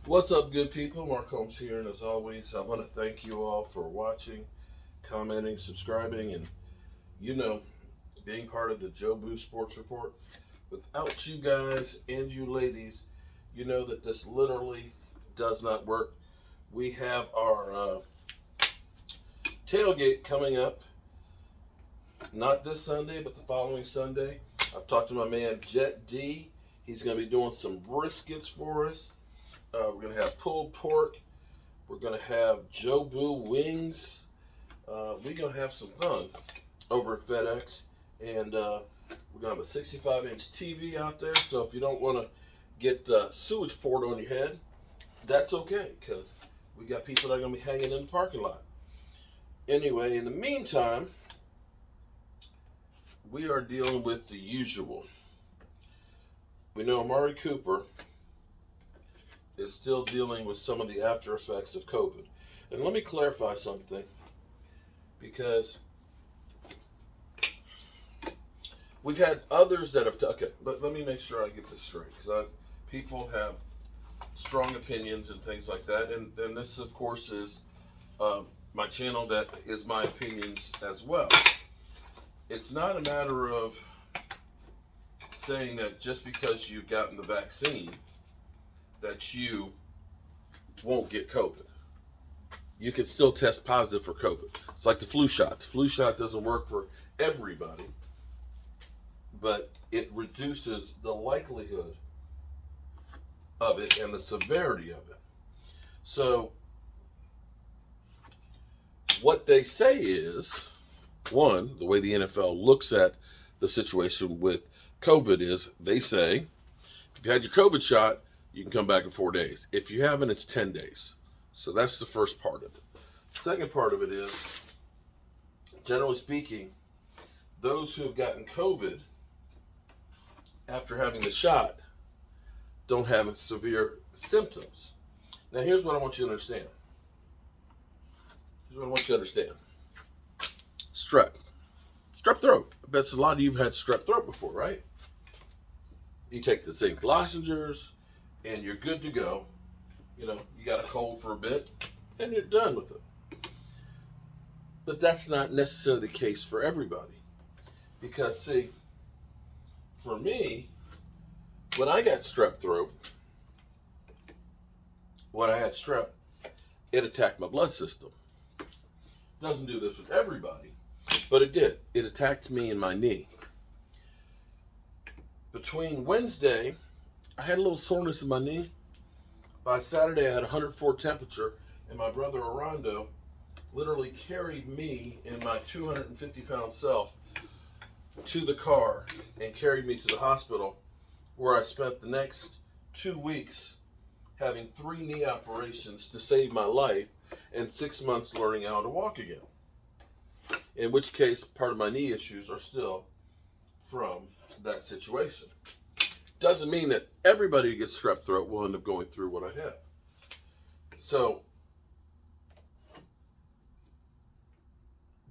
What's up, good people? Mark Holmes here, and as always, I want to thank you all for watching, commenting, subscribing, and you know, being part of the Joe Boo Sports Report. Without you guys and you ladies, you know that this literally does not work. We have our tailgate coming up, not this Sunday, but the following Sunday. I've talked to my man Jet D. He's going to be doing some briskets for us. We're going to have pulled pork. We're going to have Joe Boo wings. We're going to have some fun over at FedEx. And we're going to have a 65-inch TV out there. So if you don't want to get sewage poured on your head, that's okay. Because we got people that are going to be hanging in the parking lot. Anyway, in the meantime, we are dealing with the usual. We know Amari Cooper is still dealing with some of the after effects of COVID. And let me clarify something, because we've had others that have, okay, but let me make sure I get this straight, because people have strong opinions and things like that. And this, of course, is my channel that is my opinions as well. It's not a matter of saying that just because you've gotten the vaccine that you won't get COVID. You can still test positive for COVID. It's like the flu shot. The flu shot doesn't work for everybody, but it reduces the likelihood of it and the severity of it. So what they say is, one, the way the NFL looks at the situation with COVID is they say, if you had your COVID shot, you can come back in 4 days. If you haven't, it's 10 days. So that's the first part of it. Second part of it is, generally speaking, those who have gotten COVID after having the shot don't have severe symptoms. Now, here's what I want you to understand. Strep. Strep throat. I bet a lot of you have had strep throat before, right? You take the zinc lozenges, and you're good to go. You know, you got a cold for a bit, and you're done with it. But that's not necessarily the case for everybody. Because, see, for me, when I got strep throat, when I had strep, it attacked my blood system. Doesn't do this with everybody, but it did. It attacked me in my knee. Between Wednesday, I had a little soreness in my knee. By Saturday, I had 104 temperature, and my brother Arando literally carried me and my 250-pound self to the car and carried me to the hospital, where I spent the next 2 weeks having 3 knee operations to save my life and 6 months learning how to walk again. In which case, part of my knee issues are still from that situation. Doesn't mean that everybody who gets strep throat will end up going through what I have. So,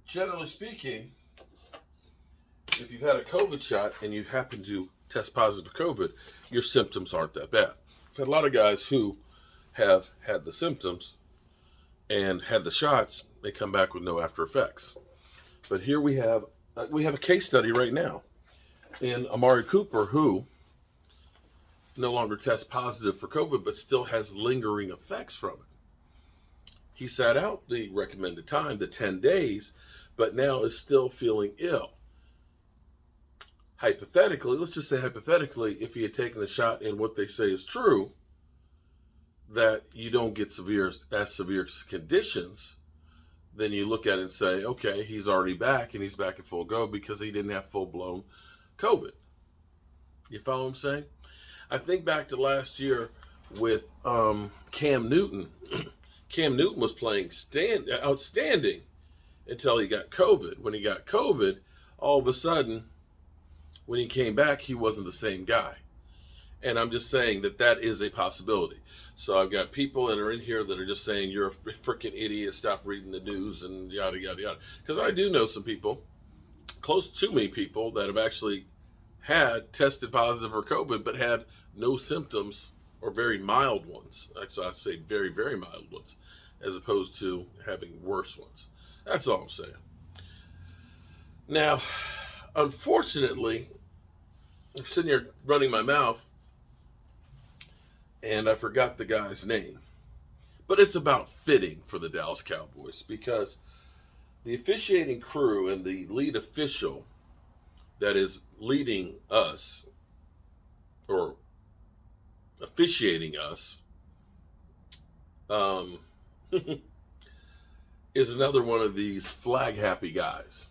generally speaking, if you've had a COVID shot and you happen to test positive for COVID, your symptoms aren't that bad. I've had a lot of guys who have had the symptoms and had the shots, they come back with no after effects. But here we have a case study right now in Amari Cooper, who no longer tests positive for COVID, but still has lingering effects from it. He sat out the recommended time, the 10 days, but now is still feeling ill. Hypothetically, let's just say hypothetically, if he had taken the shot and what they say is true, that you don't get severe conditions, then you look at it and say, okay, he's already back and he's back at full go because he didn't have full-blown COVID. You follow what I'm saying? I think back to last year with Cam Newton. Cam Newton was playing outstanding until he got COVID. When he got COVID, all of a sudden, when he came back, he wasn't the same guy. And I'm just saying that is a possibility. So I've got people that are in here that are just saying, you're a freaking idiot, stop reading the news and yada, yada, yada. Because I do know some people, close to me people, that have actually had tested positive for COVID but had no symptoms or very mild ones. Actually, I'd say very, very mild ones, as opposed to having worse ones. That's all I'm saying. Now, unfortunately, I'm sitting here running my mouth, and I forgot the guy's name. But it's about fitting for the Dallas Cowboys, because the officiating crew and the lead official that is leading us, or officiating us, is another one of these flag happy guys.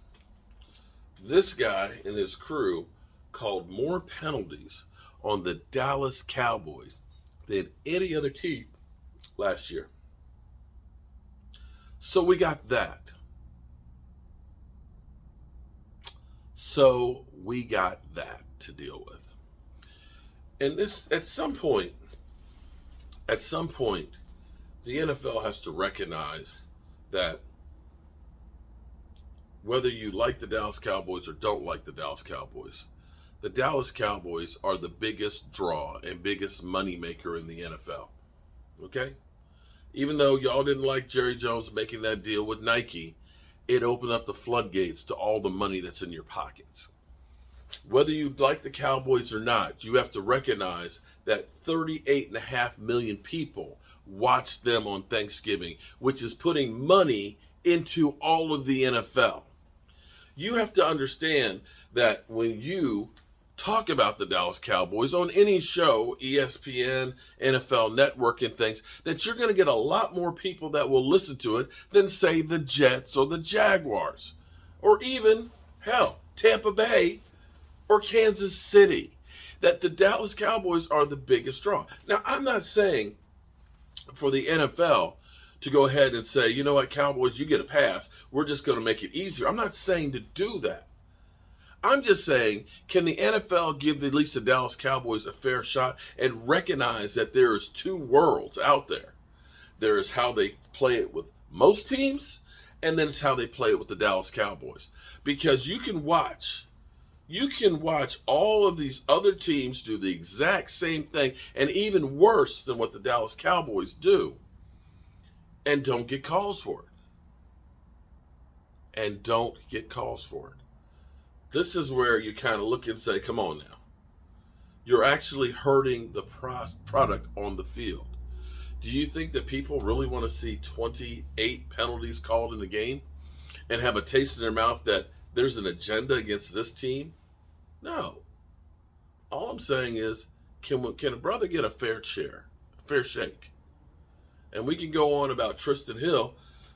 This guy and his crew called more penalties on the Dallas Cowboys than any other team last year. So we got that. To deal with. And this, at some point, the NFL has to recognize that whether you like the Dallas Cowboys or don't like the Dallas Cowboys are the biggest draw and biggest moneymaker in the NFL. Okay? Even though y'all didn't like Jerry Jones making that deal with Nike, it opened up the floodgates to all the money that's in your pockets. Whether you like the Cowboys or not, you have to recognize that 38.5 million people watch them on Thanksgiving, which is putting money into all of the NFL. You have to understand that when you talk about the Dallas Cowboys on any show, ESPN, NFL Network, and things, that you're going to get a lot more people that will listen to it than, say, the Jets or the Jaguars, or even, hell, Tampa Bay or Kansas City. That the Dallas Cowboys are the biggest draw. Now, I'm not saying for the NFL to go ahead and say, you know what, Cowboys, you get a pass. We're just going to make it easier. I'm not saying to do that. I'm just saying, can the NFL give at least the Dallas Cowboys a fair shot and recognize that there is two worlds out there? There is how they play it with most teams, and then it's how they play it with the Dallas Cowboys. Because you can watch all of these other teams do the exact same thing, and even worse than what the Dallas Cowboys do, and don't get calls for it. This is where you kind of look and say, come on now. You're actually hurting the product on the field. Do you think that people really want to see 28 penalties called in the game and have a taste in their mouth that there's an agenda against this team? No. All I'm saying is, can a brother get a fair shake? And we can go on about Tristan Hill.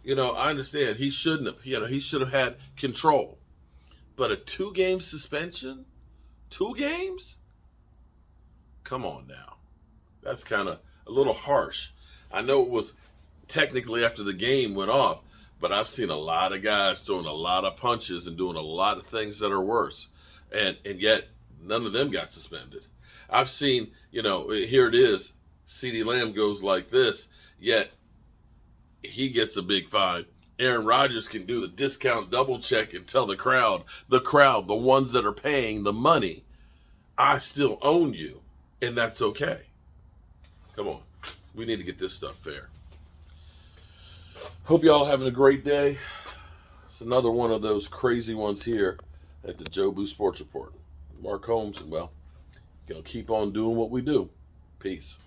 I understand he shouldn't have. He should have had control. But a 2-game suspension? 2 games? Come on now. That's kind of a little harsh. I know it was technically after the game went off, but I've seen a lot of guys throwing a lot of punches and doing a lot of things that are worse. And yet, none of them got suspended. I've seen, here it is, CeeDee Lamb goes like this, yet he gets a big fine. Aaron Rodgers can do the discount double check and tell the crowd, the ones that are paying the money, I still own you, and that's okay. Come on. We need to get this stuff fair. Hope y'all having a great day. It's another one of those crazy ones here at the Joe Boo Sports Report. Mark Holmes, and, well, gonna keep on doing what we do. Peace.